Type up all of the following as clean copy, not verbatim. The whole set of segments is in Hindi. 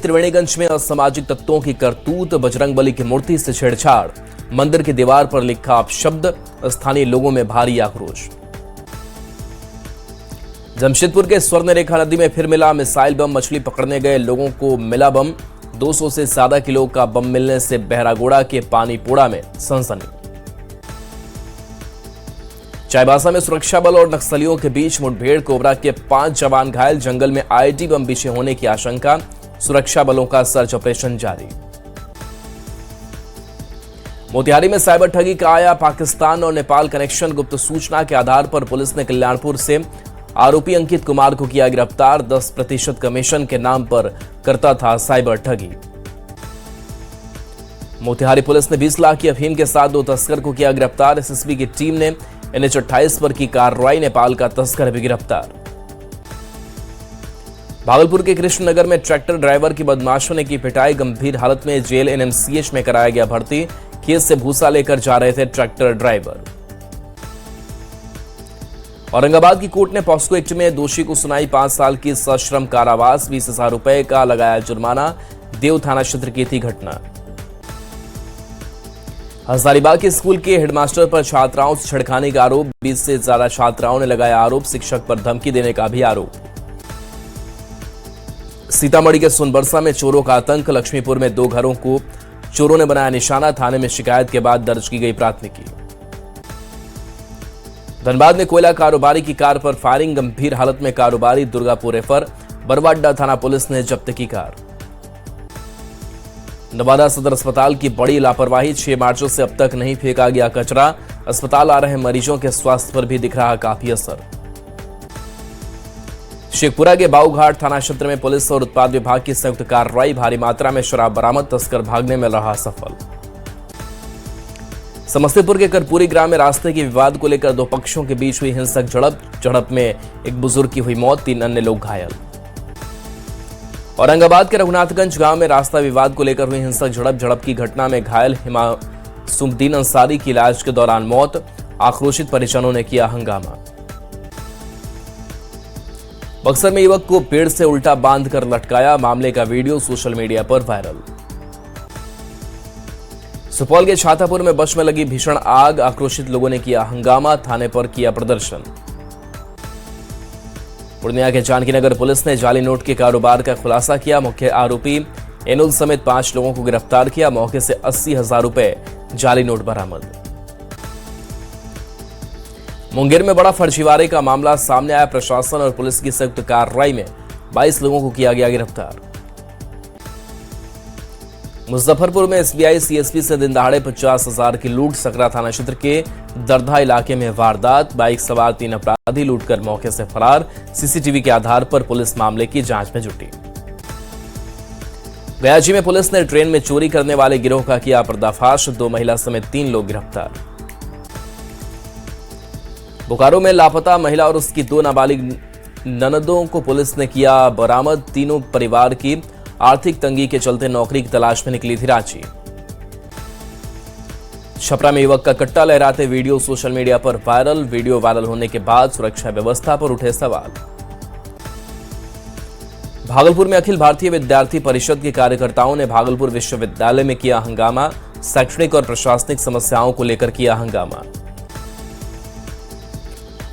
त्रिवेणीगंज में असामाजिक तत्वों की करतूत, बजरंगबली की मूर्ति से छेड़छाड़, मंदिर की दीवार पर लिखा अपशब्द, स्थानीय लोगों में भारी आक्रोश। जमशेदपुर के स्वर्ण रेखा नदी में फिर मिला मिसाइल बम, मछली पकड़ने गए लोगों को मिला बम। 200 से ज्यादा किलो का बम मिलने से बहरागोड़ा के पानीपोड़ा में सनसनी। चाईबासा में सुरक्षा बल और नक्सलियों के बीच मुठभेड़, कोबरा के 5 जवान घायल, जंगल में आईईडी बम बिछे होने की आशंका, सुरक्षा बलों का सर्च ऑपरेशन जारी। मोतिहारी में साइबर ठगी का आया पाकिस्तान और नेपाल कनेक्शन, गुप्त सूचना के आधार पर पुलिस ने कल्याणपुर से आरोपी अंकित कुमार को किया गिरफ्तार। 10% कमीशन के नाम पर करता था साइबर ठगी। मोतिहारी पुलिस ने 20 लाख की अफीम के साथ 2 तस्कर को किया गिरफ्तार। एसएसबी की टीम ने NH 28 पर की कार्रवाई, नेपाल का तस्कर भी गिरफ्तार। भागलपुर के कृष्णनगर में ट्रैक्टर ड्राइवर की बदमाशों ने की पिटाई, गंभीर हालत में जेल NMCH में कराया गया भर्ती। खेत से भूसा लेकर जा रहे थे ट्रैक्टर ड्राइवर। औरंगाबाद की कोर्ट ने पॉस्को एक्ट में दोषी को सुनाई 5 साल की सश्रम कारावास, 20,000 रुपए का लगाया जुर्माना। देव थाना क्षेत्र की थी घटना। हजारीबाग के स्कूल के हेडमास्टर पर छात्राओं से छेड़खानी का आरोप, 20 से ज्यादा छात्राओं ने लगाया आरोप, शिक्षक पर धमकी देने का भी आरोप। सीतामढ़ी के सोनबरसा में चोरों का आतंक, लक्ष्मीपुर में 2 घरों को चोरों ने बनाया निशाना, थाने में शिकायत के बाद दर्ज की गई प्राथमिकी। धनबाद में कोयला कारोबारी की कार पर फायरिंग, गंभीर हालत में कारोबारी दुर्गापुर रेफर, बरवाडा थाना पुलिस ने जब्त की कार। नवादा सदर अस्पताल की बड़ी लापरवाही, 6 मार्चों से अब तक नहीं फेंका गया कचरा, अस्पताल आ रहे मरीजों के स्वास्थ्य पर भी दिख रहा काफी असर। शेखपुरा के बाऊघाट थाना क्षेत्र में पुलिस और उत्पाद विभाग की संयुक्त कार्रवाई, भारी मात्रा में शराब बरामद, तस्कर भागने में रहा सफल। समस्तीपुर के करपूरी ग्राम में रास्ते के विवाद को लेकर 2 पक्षों के बीच हुई हिंसक झड़प में एक बुजुर्ग की हुई मौत, 3 अन्य लोग घायल। औरंगाबाद के रघुनाथगंज गांव में रास्ता विवाद को लेकर हुई हिंसक झड़प की घटना में घायल हिमासुद्दीन अंसारी की इलाज के दौरान मौत, आक्रोशित परिजनों ने किया हंगामा। बक्सर में युवक को पेड़ से उल्टा बांधकर लटकाया, मामले का वीडियो सोशल मीडिया पर वायरल। सुपौल के छातापुर में बस में लगी भीषण आग, आक्रोशित लोगों ने किया हंगामा, थाने पर किया प्रदर्शन। पूर्णिया के जानकी नगर पुलिस ने जाली नोट के कारोबार का खुलासा किया, मुख्य आरोपी एनुल समेत 5 लोगों को गिरफ्तार किया, मौके से 80,000 रुपए जाली नोट बरामद। मुंगेर में बड़ा फर्जीवाड़े का मामला सामने आया, प्रशासन और पुलिस की संयुक्त कार्रवाई में 22 लोगों को किया गया गिरफ्तार। मुजफ्फरपुर में SBI CSP से दिन दहाड़े 50,000 की लूट, सकरा थाना क्षेत्र के दरधा इलाके में वारदात, बाइक सवार 3 अपराधी लूटकर मौके से फरार, CCTV के आधार पर पुलिस मामले की जांच में जुटी। गयाजी में पुलिस ने ट्रेन में चोरी करने वाले गिरोह का किया पर्दाफाश, 2 महिला समेत 3 लोग गिरफ्तार। बोकारो में लापता महिला और उसकी 2 नाबालिग ननदों को पुलिस ने किया बरामद, तीनों परिवार की आर्थिक तंगी के चलते नौकरी की तलाश में निकली थी रांची। छपरा में युवक का कट्टा लहराते वीडियो सोशल मीडिया पर वायरल, वीडियो वायरल होने के बाद सुरक्षा व्यवस्था पर उठे सवाल। भागलपुर में अखिल भारतीय विद्यार्थी परिषद के कार्यकर्ताओं ने भागलपुर विश्वविद्यालय में किया हंगामा, शैक्षणिक और प्रशासनिक समस्याओं को लेकर किया हंगामा।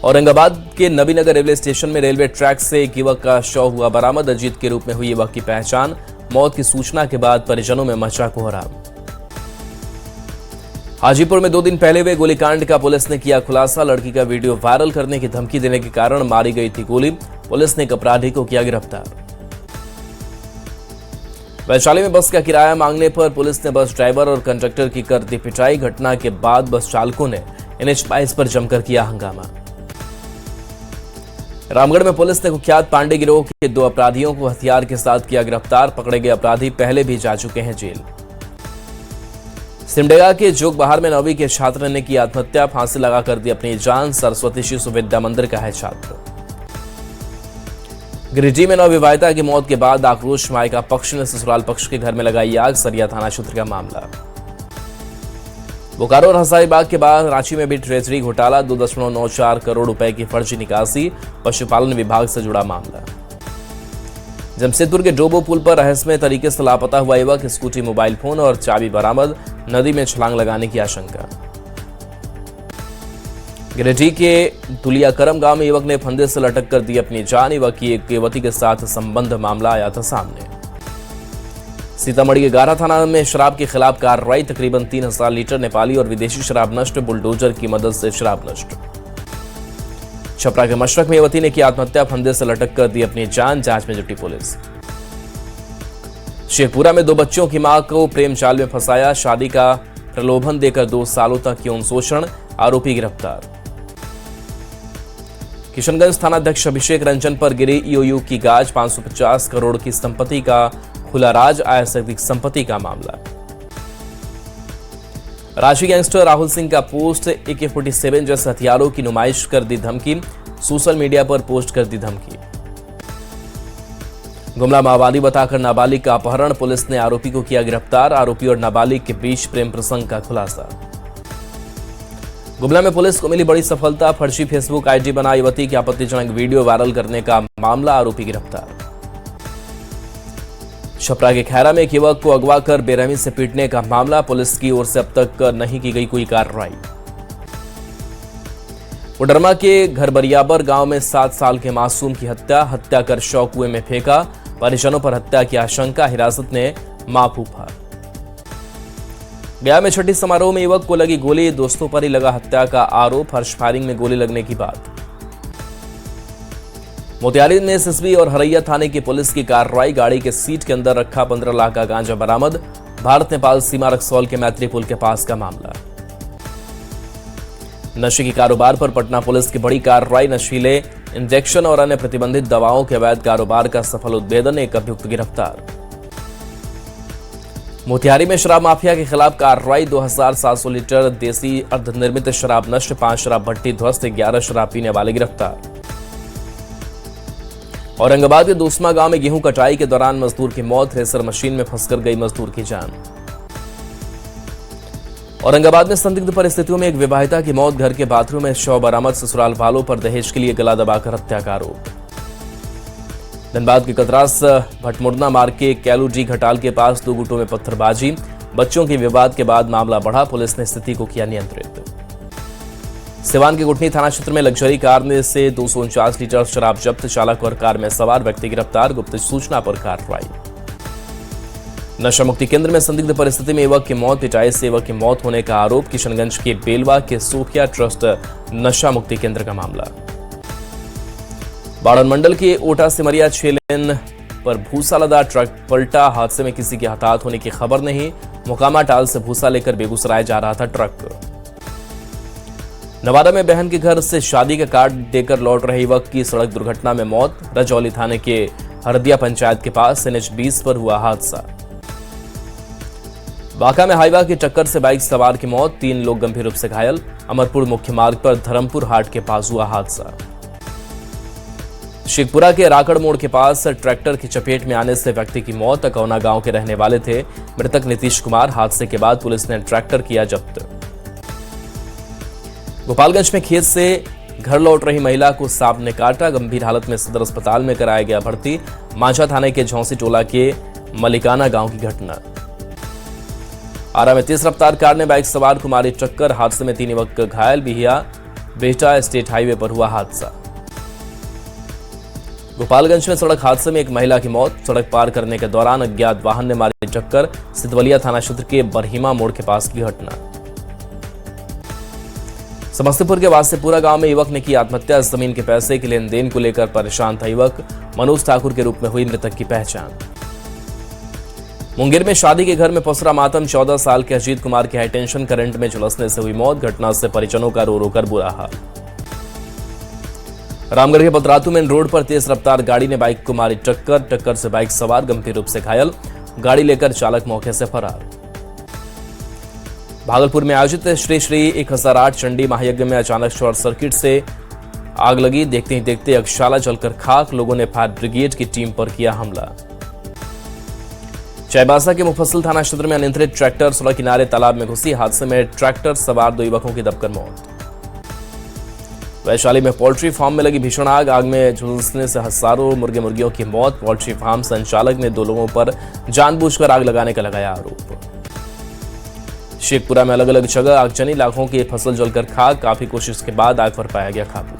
औरंगाबाद के नबीनगर रेलवे स्टेशन में रेलवे ट्रैक से एक युवक का शव हुआ बरामद, अजीत के रूप में हुई युवक की पहचान, मौत की सूचना के बाद परिजनों में मचा कोहराम। हाजीपुर में 2 दिन पहले हुए गोलीकांड का पुलिस ने किया खुलासा, लड़की का वीडियो वायरल करने की धमकी देने के कारण मारी गई थी गोली, पुलिस ने एक अपराधी को किया गिरफ्तार। वैशाली में बस का किराया मांगने पर पुलिस ने बस ड्राइवर और कंडक्टर की कर दी पिटाई, घटना के बाद बस चालकों ने NH 22 पर जमकर किया हंगामा। रामगढ़ में पुलिस ने कुख्यात पांडे गिरोह के 2 अपराधियों को हथियार के साथ किया गिरफ्तार, पकड़े गए अपराधी पहले भी जा चुके हैं जेल। सिमडेगा के जोगबहार में 9वीं के छात्र ने की आत्महत्या, फांसी लगाकर दी अपनी जान, सरस्वती शिशु विद्या मंदिर का है छात्र। गिरिडीह में नवविवाहिता की मौत के बाद आक्रोश, मायका पक्ष ने ससुराल पक्ष के घर में लगाई आग, सरिया थाना क्षेत्र का मामला। बोकारो और हजारीबाग के बाद रांची में भी ट्रेजरी घोटाला, 2.94 करोड़ रुपए की फर्जी निकासी, पशुपालन विभाग से जुड़ा मामला। जमशेदपुर के डोबो पुल पर रहस्यमय तरीके से लापता हुआ युवक, स्कूटी, मोबाइल फोन और चाबी बरामद, नदी में छलांग लगाने की आशंका। गिरिडीह के दुलियाकरम गांव में युवक ने फंदे से लटक कर दी अपनी जान। युवक की एक युवती के साथ संबंध मामला आया था सामने। सीतामढ़ी के गारा थाना में शराब के खिलाफ कार्रवाई, तकरीबन 3000 लीटर नेपाली और विदेशी शराब नष्ट, बुलडोजर की मदद से शराब नष्ट। छपरा के मशरक में युवती ने की आत्महत्या, फंदे से लटक कर दी अपनी जान, जांच में जुटी पुलिस। शेखपुरा में 2 बच्चों की मां को प्रेम जाल में फंसाया, शादी का प्रलोभन देकर 2 सालों तक यौन शोषण, आरोपी गिरफ्तार। किशनगंज थानाध्यक्ष अभिषेक रंजन पर गिरी ईओयू की गाज, 550 करोड़ की संपत्ति का खुला राज, आय से अधिक संपत्ति का मामला। रांची गैंगस्टर राहुल सिंह का पोस्ट, AK-47 जैसे हथियारों की नुमाइश कर दी धमकी, सोशल मीडिया पर पोस्ट कर दी धमकी। गुमला माओवादी बताकर नाबालिग का अपहरण, पुलिस ने आरोपी को किया गिरफ्तार, आरोपी और नाबालिग के बीच प्रेम प्रसंग का खुलासा। गुमला में पुलिस को मिली बड़ी सफलता, फर्जी फेसबुक आईडी बना युवती की आपत्तिजनक वीडियो वायरल करने का मामला, आरोपी गिरफ्तार। छपरा के खैरा में एक युवक को अगवा कर बेरहमी से पीटने का मामला, पुलिस की ओर से अब तक नहीं की गई कोई कार्रवाई। उडरमा के घरबरियाबर गांव में 7 साल के मासूम की हत्या कर शव कुएं में फेंका, परिजनों पर हत्या की आशंका, हिरासत ने मां फूफा। गया में छठी समारोह में युवक को लगी गोली, दोस्तों पर ही लगा हत्या का आरोप, हर्ष फायरिंग में गोली लगने की बात। मोतिहारी में एसएसबी और हरैया थाने की पुलिस की कार्रवाई, गाड़ी के सीट के अंदर रखा 15 लाख का गांजा बरामद, भारत नेपाल सीमा रक्सौल के मैत्री पुल के पास का मामला। नशे के कारोबार पर पटना पुलिस की बड़ी कार्रवाई, नशीले इंजेक्शन और अन्य प्रतिबंधित दवाओं के अवैध कारोबार का सफल उद्भेदन, एक अभियुक्त गिरफ्तार। मोतिहारी में शराब माफिया के खिलाफ कार्रवाई, 2700 लीटर देसी अर्धनिर्मित शराब नष्ट, 5 शराब भट्टी ध्वस्त, 11 शराब पीने वाले गिरफ्तार। औरंगाबाद के दूसमा गांव में गेहूं कटाई के दौरान मजदूर की मौत, थ्रेसर मशीन में फंसकर गई मजदूर की जान। औरंगाबाद में संदिग्ध परिस्थितियों में एक विवाहिता की मौत, घर के बाथरूम में शव बरामद, ससुराल वालों पर दहेज के लिए गला दबाकर हत्या का आरोप। धनबाद के कतरास भटमुड़ना मार्ग के कैलूडी घटाल के पास 2 गुटों में पत्थरबाजी, बच्चों के विवाद के बाद मामला बढ़ा, पुलिस ने स्थिति को किया नियंत्रित। सिवान के गुठनी थाना क्षेत्र में लग्जरी कार में से 249 लीटर शराब जब्त, चालक और कार में सवार व्यक्ति गिरफ्तार, गुप्त सूचना पर कार्रवाई। नशा मुक्ति केंद्र में संदिग्ध परिस्थिति में युवक की मौत, पिटाई से युवक की मौत होने का आरोप, किशनगंज के बेलवा के सोफिया ट्रस्ट नशा मुक्ति केंद्र का मामला। बाड़न मंडल के ओटा सिमरिया 6 लेन पर भूसा लदा ट्रक पलटा, हादसे में किसी के हताहत होने की खबर नहीं, मोकामा टाल से भूसा लेकर बेगूसराय जा रहा था ट्रक। नवादा में बहन के घर से शादी का कार्ड देकर लौट रहे युवक की सड़क दुर्घटना में मौत, रजौली थाने के हरदिया पंचायत के पास NH-20 पर हुआ हादसा। बांका में हाईवा की टक्कर से बाइक सवार की मौत, 3 लोग गंभीर रूप से घायल, अमरपुर मुख्य मार्ग पर धर्मपुर हाट के पास हुआ हादसा। शेखपुरा के राकड़ मोड़ के पास ट्रैक्टर की चपेट में आने से व्यक्ति की मौत, अकौना गांव के रहने वाले थे मृतक नीतीश कुमार, हादसे के बाद पुलिस ने ट्रैक्टर किया जब्त। गोपालगंज में खेत से घर लौट रही महिला को सांप ने काटा, गंभीर हालत में सदर अस्पताल में कराया गया भर्ती, मांझा थाने के झौंसी टोला के मलिकाना गांव की घटना। आरा में तेज रफ्तार कार ने बाइक सवार को मारी टक्कर, हादसे में 3 युवक घायल, बिहिया बेहटा स्टेट हाईवे पर हुआ हादसा। गोपालगंज में सड़क हादसे में एक महिला की मौत, सड़क पार करने के दौरान अज्ञात वाहन ने मारी टक्कर, सिद्धवलिया थाना क्षेत्र के बरहीमा मोड़ के पास की घटना। समस्तीपुर के वासेपुरा गांव में युवक ने की आत्महत्या, जमीन के पैसे के लेन देन को लेकर परेशान था युवक, मनोज ठाकुर के रूप में हुई मृतक की पहचान। मुंगेर में शादी के घर में पसरा मातम, 14 साल के अजीत कुमार के हाईटेंशन करंट में झुलसने से हुई मौत, घटना से परिजनों का रो रो कर बुरा हाल। रामगढ़ के पतरातू मेन रोड पर तेज रफ्तार गाड़ी ने बाइक को मारी टक्कर से बाइक सवार गंभीर रूप से घायल, गाड़ी लेकर चालक मौके से फरार। भागलपुर में आयोजित श्री श्री 1008 चंडी महायज्ञ में अचानक शॉर्ट सर्किट से आग लगी, देखते ही देखते यज्ञशाला जलकर खाक, लोगों ने फायर ब्रिगेड की टीम पर किया हमला। चाईबासा के मुफस्सिल थाना क्षेत्र में अनियंत्रित ट्रैक्टर सड़क किनारे तालाब में घुसी, हादसे में ट्रैक्टर सवार 2 युवकों की दबकर मौत। वैशाली में पोल्ट्री फार्म में लगी भीषण आग। आग में झुलसने से हजारों मुर्गे मुर्गियों की मौत। पोल्ट्री फार्म संचालक ने 2 लोगों पर जानबूझकर आग लगाने का लगाया आरोप। शेखपुरा में अलग अलग जगह आगजनी, लाखों की फसल जलकर खाक। काफी कोशिश के बाद आग पर पाया गया काबू।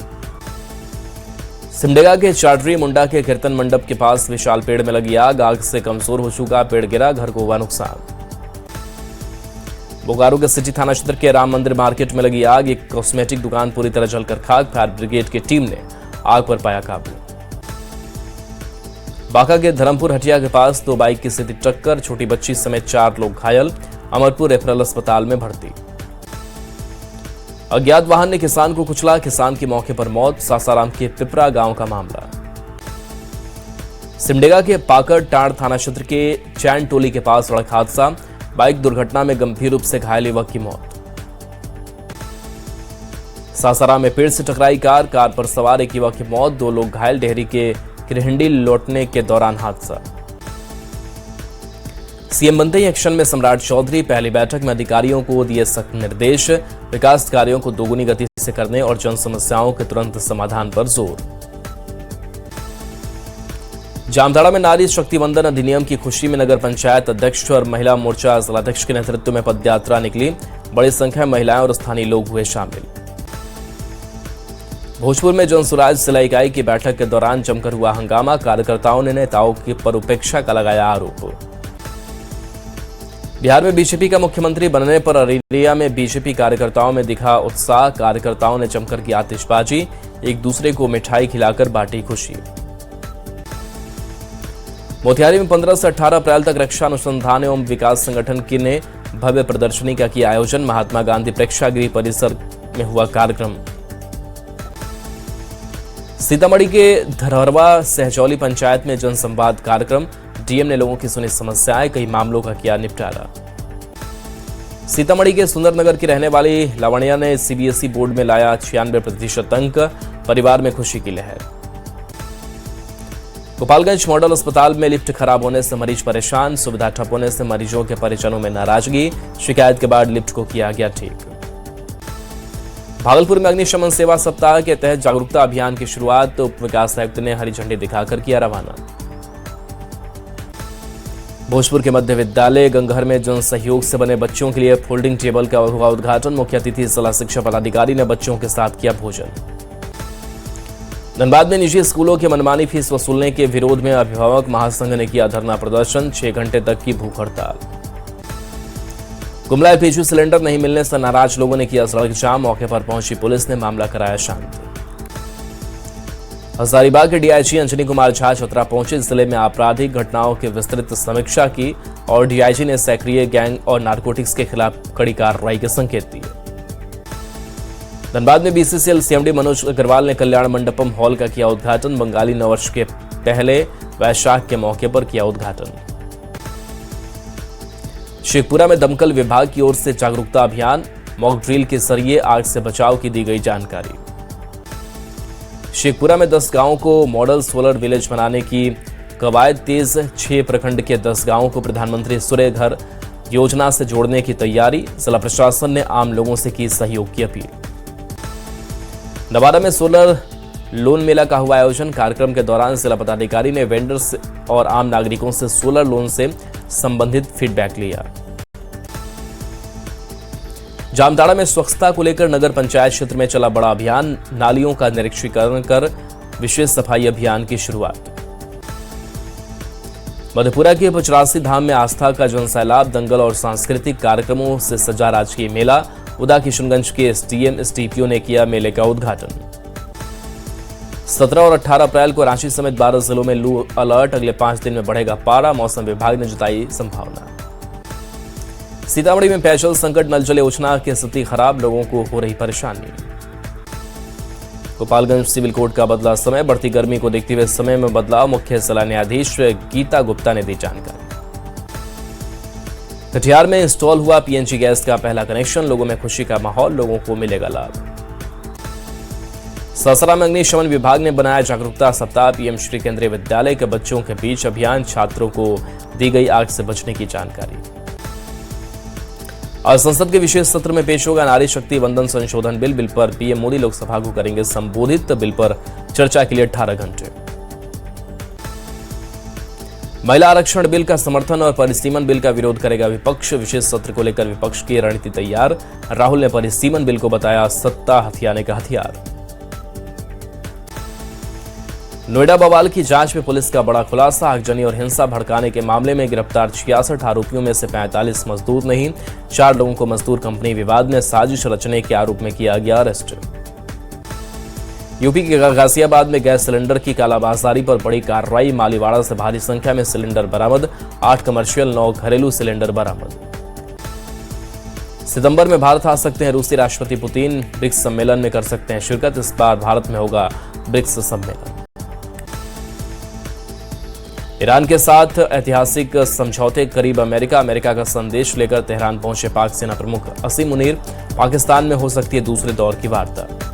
सिमडेगा के चाडरी मुंडा के कीर्तन मंडप के पास विशाल पेड़ में लगी आग। आग से कमजोर हो चुका पेड़ गिरा, घर को हुआ नुकसान। बोकारो के सिटी थाना क्षेत्र के राम मंदिर मार्केट में लगी आग। एक कॉस्मेटिक दुकान पूरी तरह जलकर खाक। फायर ब्रिगेड की टीम ने आग पर पाया काबू। बांका के धर्मपुर हटिया के पास 2 बाइक की सीधी टक्कर, छोटी बच्ची समेत 4 लोग घायल। अमरपुर रेफरल अस्पताल में भर्ती। अज्ञात वाहन ने किसान को कुचला, किसान की मौके पर मौत। सासाराम के पिपरा गांव का मामला। सिमडेगा के पाकड़ टांड़ थाना क्षेत्र के चैन टोली के पास सड़क हादसा, बाइक दुर्घटना में गंभीर रूप से घायल युवक की मौत। सासाराम में पेड़ से टकराई कार, कार पर सवार एक युवक की मौत, 2 लोग घायल। डेहरी के किरहंडी लौटने के दौरान हादसा। सीएम बनते ही एक्शन में सम्राट चौधरी, पहली बैठक में अधिकारियों को दिए सख्त निर्देश। विकास कार्यों को दोगुनी गति से करने और जन समस्याओं के तुरंत समाधान पर जोर। जामताड़ा में नारी शक्ति वंदन अधिनियम की खुशी में नगर पंचायत अध्यक्ष और महिला मोर्चा जिलाध्यक्ष के नेतृत्व में पदयात्रा निकली। बड़ी संख्या में महिलाएं और स्थानीय लोग हुए शामिल। भोजपुर में जनसुराज जिला इकाई की बैठक के दौरान जमकर हुआ हंगामा। कार्यकर्ताओं ने नेताओं की पर उपेक्षा का लगाया आरोप। बिहार में बीजेपी का मुख्यमंत्री बनने पर अररिया में बीजेपी कार्यकर्ताओं में दिखा उत्साह। कार्यकर्ताओं ने जमकर की आतिशबाजी, एक दूसरे को मिठाई खिलाकर बांटी खुशी। मोतिहारी में 15 से 18 अप्रैल तक रक्षा अनुसंधान एवं विकास संगठन की ने भव्य प्रदर्शनी का किया आयोजन। महात्मा गांधी प्रेक्षागृह परिसर में हुआ कार्यक्रम। सीतामढ़ी के धरहरवा सहजौली पंचायत में जनसंवाद कार्यक्रम। डीएम ने लोगों की सुनी समस्याएं, कई मामलों का किया निपटारा। सीतामढ़ी के सुंदरनगर की रहने वाली लावण्या ने सीबीएसई बोर्ड में लाया 96% अंक, परिवार में खुशी की लहर। गोपालगंज मॉडल अस्पताल में लिफ्ट खराब होने से मरीज परेशान, सुविधा ठप होने से मरीजों के परिजनों में नाराजगी। शिकायत के बाद लिफ्ट को किया गया ठीक। भागलपुर में अग्निशमन सेवा सप्ताह के तहत जागरूकता अभियान की शुरुआत। उप विकास आयुक्त ने हरी झंडी दिखाकर किया रवाना। भोजपुर के मध्य विद्यालय गंगहर में जन सहयोग से बने बच्चों के लिए फोल्डिंग टेबल का हुआ उद्घाटन। मुख्य अतिथि जिला शिक्षा पदाधिकारी ने बच्चों के साथ किया भोजन। धनबाद में निजी स्कूलों की मनमानी फीस वसूलने के विरोध में अभिभावक महासंघ ने किया धरना प्रदर्शन। 6 घंटे तक की भूख हड़ताल। गुमला एलपीजी सिलेंडर नहीं मिलने से नाराज लोगों ने किया सड़क जाम। मौके पर पहुंची पुलिस ने मामला कराया शांत। हजारीबाग के डीआईजी अंजनी कुमार झा चतरा पहुंचे। जिले में आपराधिक घटनाओं की विस्तृत समीक्षा की और डीआईजी ने सक्रिय गैंग और नारकोटिक्स के खिलाफ कड़ी कार्रवाई के संकेत दिए। धनबाद में बीसीसीएल सीएमडी मनोज अग्रवाल ने कल्याण मंडपम हॉल का किया उद्घाटन। बंगाली नववर्ष के पहले वैशाख के मौके पर किया उद्घाटन। शेखपुरा में दमकल विभाग की ओर से जागरूकता अभियान। मॉक ड्रिल के जरिए आग से बचाव की दी गई जानकारी। शेखपुरा में 10 गांवों को मॉडल सोलर विलेज बनाने की कवायद तेज। 6 प्रखंड के 10 गांवों को प्रधानमंत्री सूर्य घर योजना से जोड़ने की तैयारी। जिला प्रशासन ने आम लोगों से की सहयोग की अपील। नवादा में सोलर लोन मेला का हुआ आयोजन। कार्यक्रम के दौरान जिला पदाधिकारी ने वेंडर्स और आम नागरिकों से सोलर लोन से संबंधित फीडबैक लिया। जामताड़ा में स्वच्छता को लेकर नगर पंचायत क्षेत्र में चला बड़ा अभियान। नालियों का निरीक्षण कर विशेष सफाई अभियान की शुरुआत। मधेपुरा के 85 धाम में आस्था का जनसैलाब। दंगल और सांस्कृतिक कार्यक्रमों से सजा राजकीय मेला। उदा किशनगंज के एसडीएम एसडीपीओ ने किया मेले का उद्घाटन। 17 और 18 अप्रैल को रांची समेत 12 जिलों में लू अलर्ट। अगले 5 दिन में बढ़ेगा पारा। मौसम विभाग ने जताई संभावना। सीतामढ़ी में पेयजल संकट, नल जल योजना की स्थिति खराब, लोगों को हो रही परेशानी। गोपालगंज सिविल कोर्ट का बदला समय। बढ़ती गर्मी को देखते हुए समय में बदलाव। मुख्य जिला न्यायाधीश गीता गुप्ता ने दी जानकारी। कटिहार में इंस्टॉल हुआ पीएनजी गैस का पहला कनेक्शन। लोगों में खुशी का माहौल, लोगों को मिलेगा लाभ। सासारा में अग्निशमन विभाग ने बनाया जागरूकता सप्ताह। पीएम श्री केंद्रीय विद्यालय के बच्चों के बीच अभियान। छात्रों को दी गई आग से बचने की जानकारी। और संसद के विशेष सत्र में पेश होगा नारी शक्ति वंदन संशोधन बिल। बिल पर पीएम मोदी लोकसभा को करेंगे संबोधित। बिल पर चर्चा के लिए 18 घंटे। महिला आरक्षण बिल का समर्थन और परिसीमन बिल का विरोध करेगा विपक्ष। विशेष सत्र को लेकर विपक्ष की रणनीति तैयार। राहुल ने परिसीमन बिल को बताया सत्ता हथियाने का हथियार। नोएडा बवाल की जांच में पुलिस का बड़ा खुलासा। आगजनी और हिंसा भड़काने के मामले में गिरफ्तार 66 आरोपियों में से 45 मजदूर नहीं। 4 लोगों को मजदूर कंपनी विवाद में साजिश रचने के आरोप में किया गया अरेस्ट। यूपी के गाजियाबाद में गैस सिलेंडर की कालाबाजारी पर बड़ी कार्रवाई। मालीवाड़ा से भारी संख्या में सिलेंडर बरामद। 8 कमर्शियल 9 घरेलू सिलेंडर बरामद। सितंबर में भारत आ सकते हैं रूसी राष्ट्रपति पुतिन। ब्रिक्स सम्मेलन में कर सकते हैं शिरकत। इस बार भारत में होगा ब्रिक्स सम्मेलन। ईरान के साथ ऐतिहासिक समझौते करीब। अमेरिका का संदेश लेकर तेहरान पहुंचे पाक सेना प्रमुख असीम मुनीर। पाकिस्तान में हो सकती है दूसरे दौर की वार्ता।